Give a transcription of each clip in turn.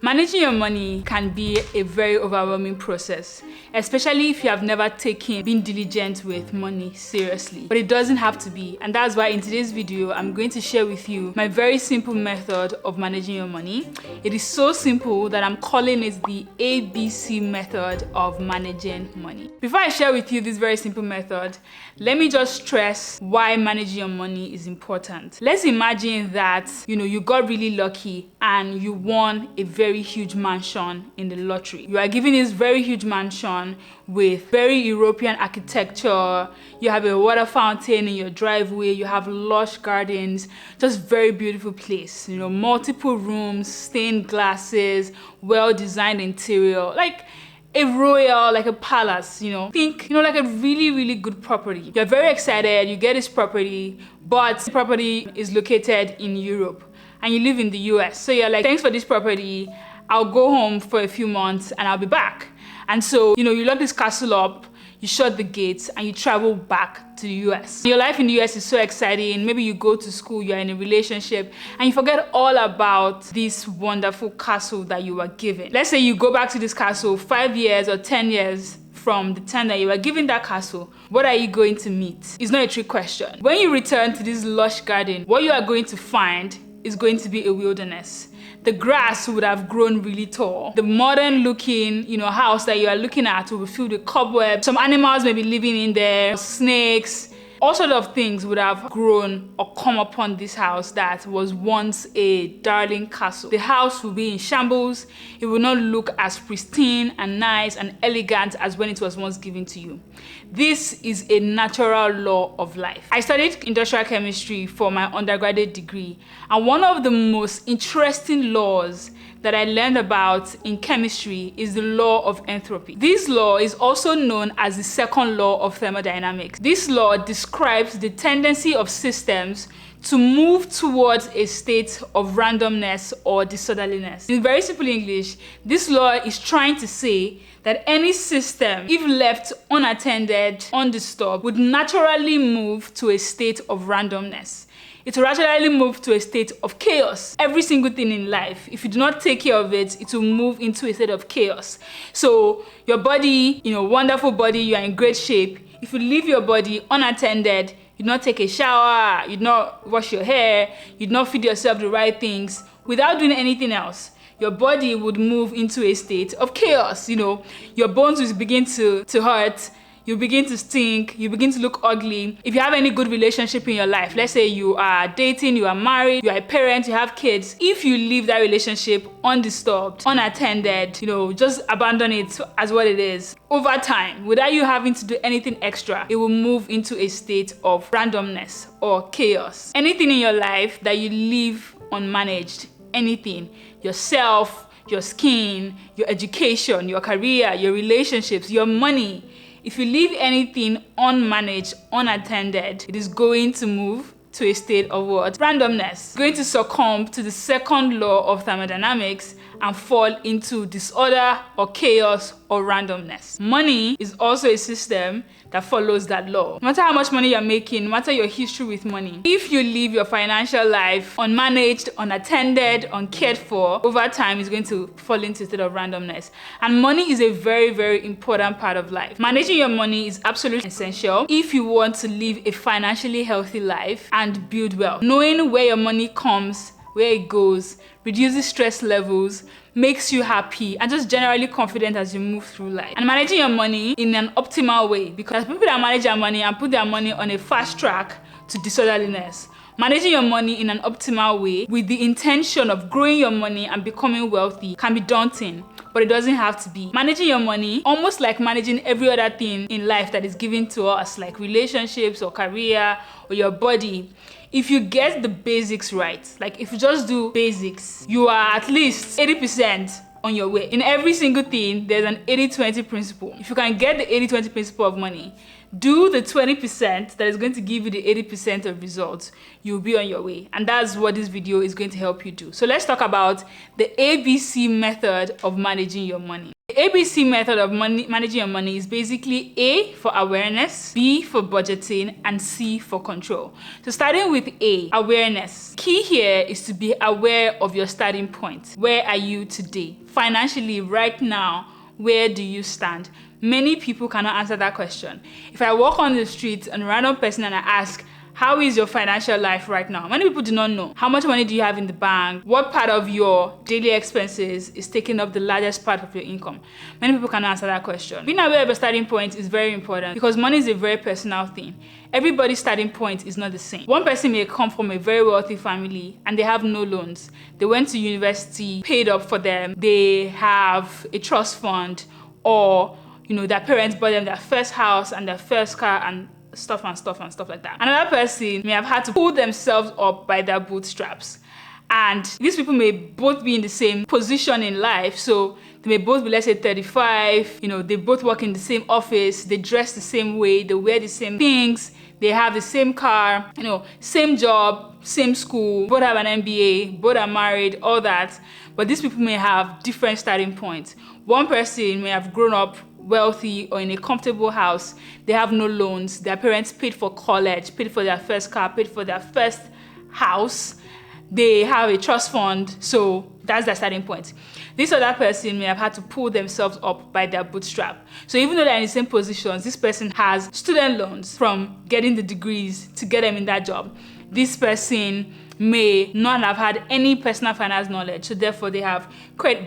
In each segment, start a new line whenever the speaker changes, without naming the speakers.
Managing your money can be a very overwhelming process, especially if you have never been diligent with money seriously. But it doesn't have to be, and that's why in today's video, I'm going to share with you my very simple method of managing your money. It is so simple that I'm calling it the ABC method of managing money. Before I share with you this very simple method, let me just stress why managing your money is important. Let's imagine that you got really lucky and you won a very huge mansion in the lottery. You are given this very huge mansion with very European architecture. You have a water fountain in your driveway. You have lush gardens, just very beautiful place. Multiple rooms, stained glasses, well-designed interior, like a royal, like a palace, think, like a really, really good property. You're very excited, you get this property, but the property is located in Europe and you live in the US. So you're like, thanks for this property. I'll go home for a few months and I'll be back. And so, you lock this castle up, you shut the gates and you travel back to the US. Your life in the US is so exciting. Maybe you go to school, you're in a relationship, and you forget all about this wonderful castle that you were given. Let's say you go back to this castle 5 years or 10 years from the time that you were given that castle. What are you going to meet? It's not a trick question. When you return to this lush garden, what you are going to find is going to be a wilderness. The grass would have grown really tall. The modern looking, house that you are looking at will be filled with cobwebs. Some animals may be living in there, snakes, all sorts of things would have grown or come upon this house that was once a darling castle. The house will be in shambles. It will not look as pristine and nice and elegant as when it was once given to you. This is a natural law of life. I studied industrial chemistry for my undergraduate degree, and one of the most interesting laws that I learned about in chemistry is the law of entropy. This law is also known as the second law of thermodynamics. This law describes the tendency of systems to move towards a state of randomness or disorderliness. In very simple English, this law is trying to say that any system, if left unattended, undisturbed, would naturally move to a state of randomness. It will naturally move to a state of chaos. Every single thing in life, if you do not take care of it, it will move into a state of chaos. So your body, wonderful body, you are in great shape. If you leave your body unattended, you do not take a shower, you do not wash your hair, you do not feed yourself the right things, without doing anything else, your body would move into a state of chaos. Your bones will begin to hurt. You begin to stink, you begin to look ugly. If you have any good relationship in your life, let's say you are dating, you are married, you are a parent, you have kids, if you leave that relationship undisturbed, unattended, just abandon it as what it is, over time, without you having to do anything extra, it will move into a state of randomness or chaos. Anything in your life that you leave unmanaged, anything, yourself, your skin, your education, your career, your relationships, your money, if you leave anything unmanaged, unattended, it is going to move to a state of what? Randomness. It's going to succumb to the second law of thermodynamics and fall into disorder or chaos or randomness. Money is also a system that follows that law. No matter how much money you're making, no matter your history with money, if you live your financial life unmanaged, unattended, uncared for, over time it's going to fall into a state of randomness. And money is a very, very important part of life. Managing your money is absolutely essential if you want to live a financially healthy life and build wealth. Knowing where your money comes, where it goes, reduces stress levels, makes you happy, and just generally confident as you move through life. And managing your money in an optimal way, because people that manage their money and put their money on a fast track to disorderliness. Managing your money in an optimal way with the intention of growing your money and becoming wealthy can be daunting, but it doesn't have to be. Managing your money, almost like managing every other thing in life that is given to us, like relationships or career or your body, if you get the basics right, like if you just do basics, you are at least 80% on your way. In every single thing, there's an 80-20 principle. If you can get the 80-20 principle of money, do the 20% that is going to give you the 80% of results, you'll be on your way. And that's what this video is going to help you do. So let's talk about the ABC method of managing your money. The ABC method of managing your money is basically A for awareness, B for budgeting, and C for control. So starting with A, awareness. Key here is to be aware of your starting point. Where are you today? Financially, right now, where do you stand? Many people cannot answer that question. If I walk on the street and a random person and I ask, how is your financial life right now? Many people do not know. How much money do you have in the bank? What part of your daily expenses is taking up the largest part of your income? Many people cannot answer that question. Being aware of your starting point is very important because money is a very personal thing. Everybody's starting point is not the same. One person may come from a very wealthy family and they have no loans. They went to university, paid up for them. They have a trust fund, or their parents bought them their first house and their first car and stuff like that. Another person may have had to pull themselves up by their bootstraps. And these people may both be in the same position in life. So they may both be, let's say, 35. They both work in the same office. They dress the same way. They wear the same things. They have the same car, same job, same school. Both have an MBA. Both are married, all that. But these people may have different starting points. One person may have grown up wealthy or in a comfortable house. They have no loans. Their parents paid for college, paid for their first car, paid for their first house. They have a trust fund, so that's their starting point. This other person may have had to pull themselves up by their bootstrap. So even though they're in the same positions, this person has student loans from getting the degrees to get them in that job. This person may not have had any personal finance knowledge, so therefore they have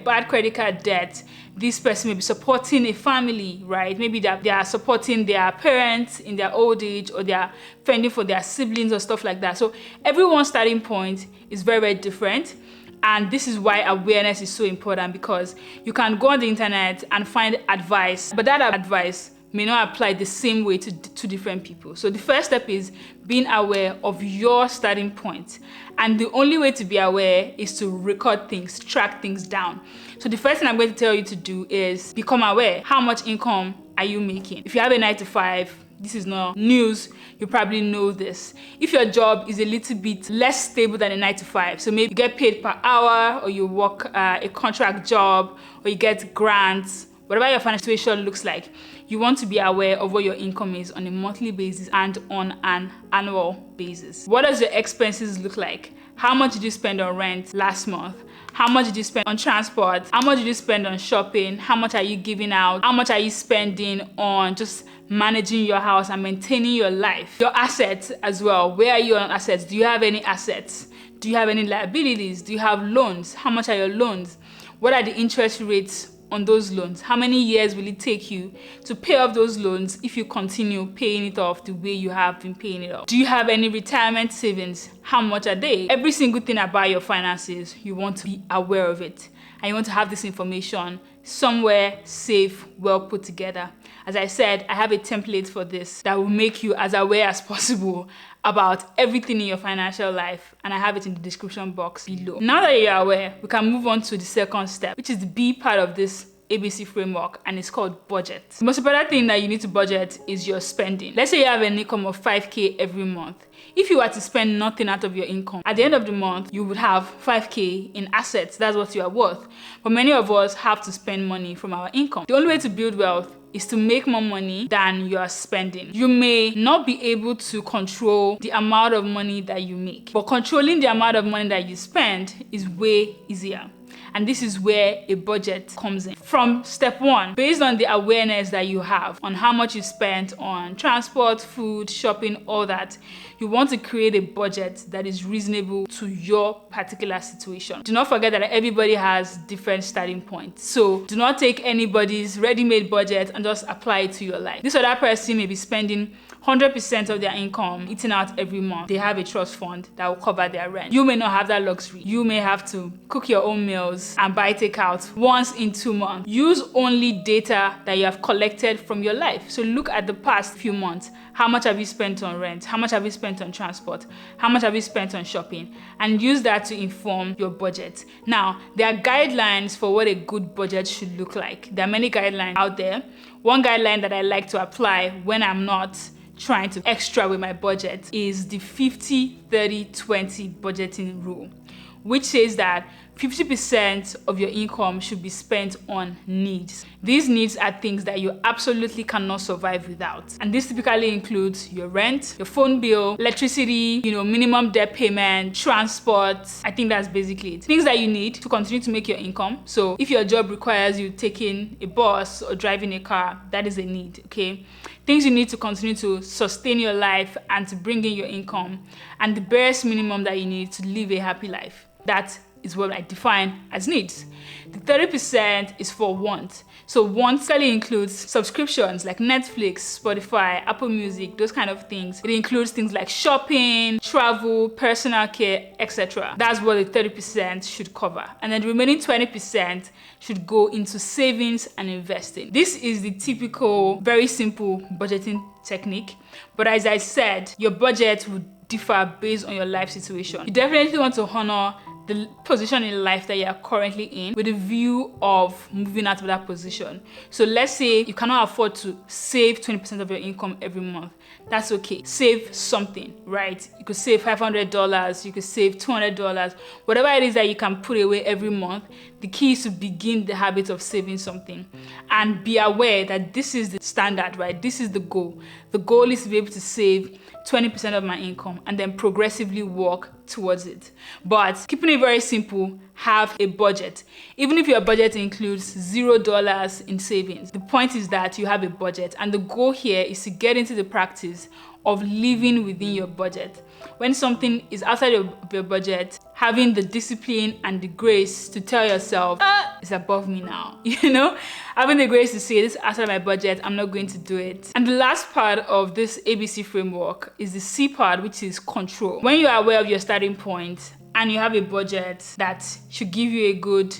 bad credit card debt. This person may be supporting a family, right? Maybe they are supporting their parents in their old age, or they are fending for their siblings or stuff like that. So everyone's starting point is very, very different. And this is why awareness is so important, because you can go on the internet and find advice, but that advice may not apply the same way to two different people. So the first step is being aware of your starting point. And the only way to be aware is to record things, track things down. So the first thing I'm going to tell you to do is become aware. How much income are you making? If you have a 9 to 5, this is not news, you probably know this. If your job is a little bit less stable than a 9 to 5, so maybe you get paid per hour, or you work a contract job, or you get grants, whatever your financial situation looks like, you want to be aware of what your income is on a monthly basis and on an annual basis. What does your expenses look like? How much did you spend on rent last month? How much did you spend on transport? How much did you spend on shopping? How much are you giving out? How much are you spending on just managing your house and maintaining your life? Your assets as well. Where are you on assets? Do you have any assets? Do you have any liabilities? Do you have loans? How much are your loans? What are the interest rates on those loans? How many years will it take you to pay off those loans if you continue paying it off the way you have been paying it off? Do you have any retirement savings? How much are they? Every single thing about your finances, you want to be aware of it. And you want to have this information somewhere safe, well put together. As I said, I have a template for this that will make you as aware as possible about everything in your financial life, and I have it in the description box below. Now that you're aware, we can move on to the second step, which is the B part of this ABC framework, and it's called budget. The most important thing that you need to budget is your spending. Let's say you have an income of 5K every month. If you were to spend nothing out of your income, at the end of the month, you would have 5K in assets. That's what you are worth. But many of us have to spend money from our income. The only way to build wealth is to make more money than you are spending. You may not be able to control the amount of money that you make, but controlling the amount of money that you spend is way easier. And this is where a budget comes in. From step one, based on the awareness that you have on how much you spent on transport, food, shopping, all that, you want to create a budget that is reasonable to your particular situation. Do not forget that everybody has different starting points. So do not take anybody's ready-made budget and just apply it to your life. This other person may be spending 100% of their income eating out every month. They have a trust fund that will cover their rent. You may not have that luxury. You may have to cook your own meals and buy takeout once in 2 months. Use only data that you have collected from your life. So look at the past few months. How much have you spent on rent? How much have you spent on transport? How much have you spent on shopping? And use that to inform your budget. Now, there are guidelines for what a good budget should look like. There are many guidelines out there. One guideline that I like to apply when I'm not trying to extra with my budget is the 50-30-20 budgeting rule, which says that 50% of your income should be spent on needs. These needs are things that you absolutely cannot survive without. And this typically includes your rent, your phone bill, electricity, minimum debt payment, transport. I think that's basically it. Things that you need to continue to make your income. So if your job requires you taking a bus or driving a car, that is a need, okay? Things you need to continue to sustain your life and to bring in your income, and the barest minimum that you need to live a happy life. That is what I define as needs. The 30% is for want. So want really includes subscriptions like Netflix, Spotify, Apple Music, those kind of things. It includes things like shopping, travel, personal care, etc. That's what the 30% should cover. And then the remaining 20% should go into savings and investing. This is the typical, very simple budgeting technique. But as I said, your budget would differ based on your life situation. You definitely want to honor the position in life that you are currently in with a view of moving out of that position. So let's say you cannot afford to save 20% of your income every month. That's okay. Save something, right? You could save $500, you could save $200, whatever it is that you can put away every month. The key is to begin the habit of saving something and be aware that this is the standard, right? This is the goal. The goal is to be able to save 20% of my income and then progressively work towards it. But keeping it very simple, have a budget. Even if your budget includes $0 in savings, the point is that you have a budget, and the goal here is to get into the practice of living within your budget. When something is outside of your budget, having the discipline and the grace to tell yourself, it's above me now, having the grace to say, this is outside my budget, I'm not going to do it. And the last part of this ABC framework is the C part, which is control. When you are aware of your starting point and you have a budget that should give you a good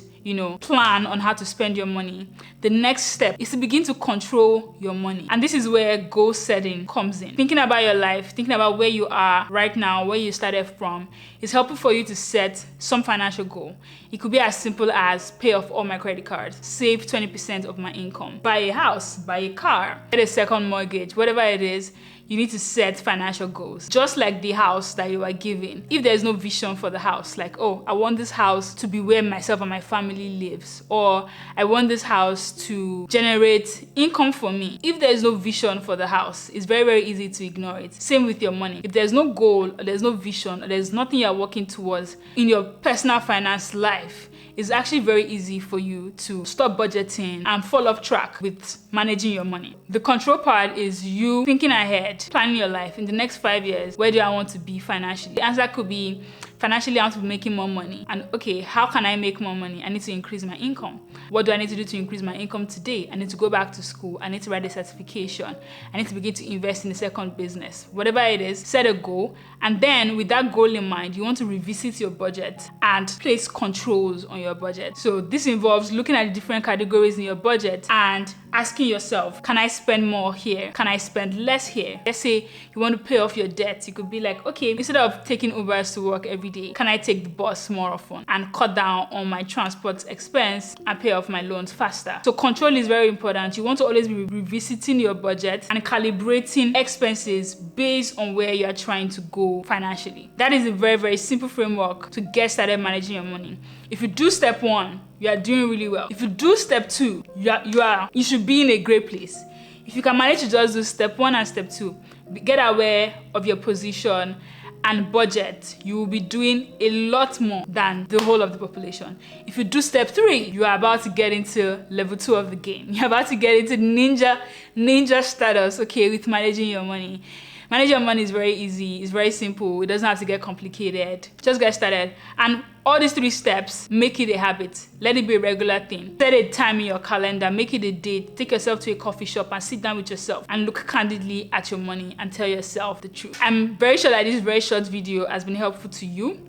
plan on how to spend your money, the next step is to begin to control your money. And this is where goal setting comes in. Thinking about your life, thinking about where you are right now, where you started from, is helpful for you to set some financial goal. It could be as simple as pay off all my credit cards, save 20% of my income, buy a house, buy a car, get a second mortgage, whatever it is. You need to set financial goals. Just like the house that you are given. If there's no vision for the house, like, oh, I want this house to be where myself and my family lives, or I want this house to generate income for me. If there's no vision for the house, it's very, very easy to ignore it. Same with your money. If there's no goal, or there's no vision, or there's nothing you're working towards in your personal finance life, it's actually very easy for you to stop budgeting and fall off track with managing your money. The control part is you thinking ahead, planning your life. In the next 5 years, where do I want to be financially? The answer could be, financially, I want to be making more money. And okay, how can I make more money? I need to increase my income. What do I need to do to increase my income today? I need to go back to school. I need to write a certification. I need to begin to invest in a second business. Whatever it is, set a goal. And then with that goal in mind, you want to revisit your budget and place controls on your budget. So this involves looking at the different categories in your budget and asking yourself, can I spend more here? Can I spend less here? Let's say you want to pay off your debt. You could be like, okay, instead of taking Ubers to work every day, can I take the bus more often and cut down on my transport expense and pay off my loans faster? So control is very important. You want to always be revisiting your budget and calibrating expenses based on where you are trying to go financially. That is a very, very simple framework to get started managing your money. If you do step 1, you are doing really well. If you do step 2, you should be in a great place. If you can manage to just do step 1 and step 2, get aware of your position and budget, you will be doing a lot more than the whole of the population. If you do step 3, you are about to get into level 2 of the game. You're about to get into ninja status, okay, with managing your money. Managing your money is very easy, it's very simple, it doesn't have to get complicated. Just get started. And all these 3 steps, make it a habit. Let it be a regular thing. Set a time in your calendar, make it a date. Take yourself to a coffee shop and sit down with yourself and look candidly at your money and tell yourself the truth. I'm very sure that this very short video has been helpful to you.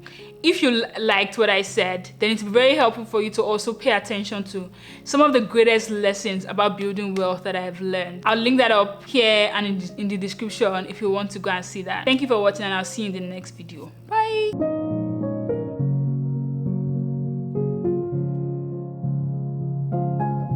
If you liked what I said, then it's very helpful for you to also pay attention to some of the greatest lessons about building wealth that I have learned. I'll link that up here and in the description if you want to go and see that. Thank you for watching, and I'll see you in the next video. Bye!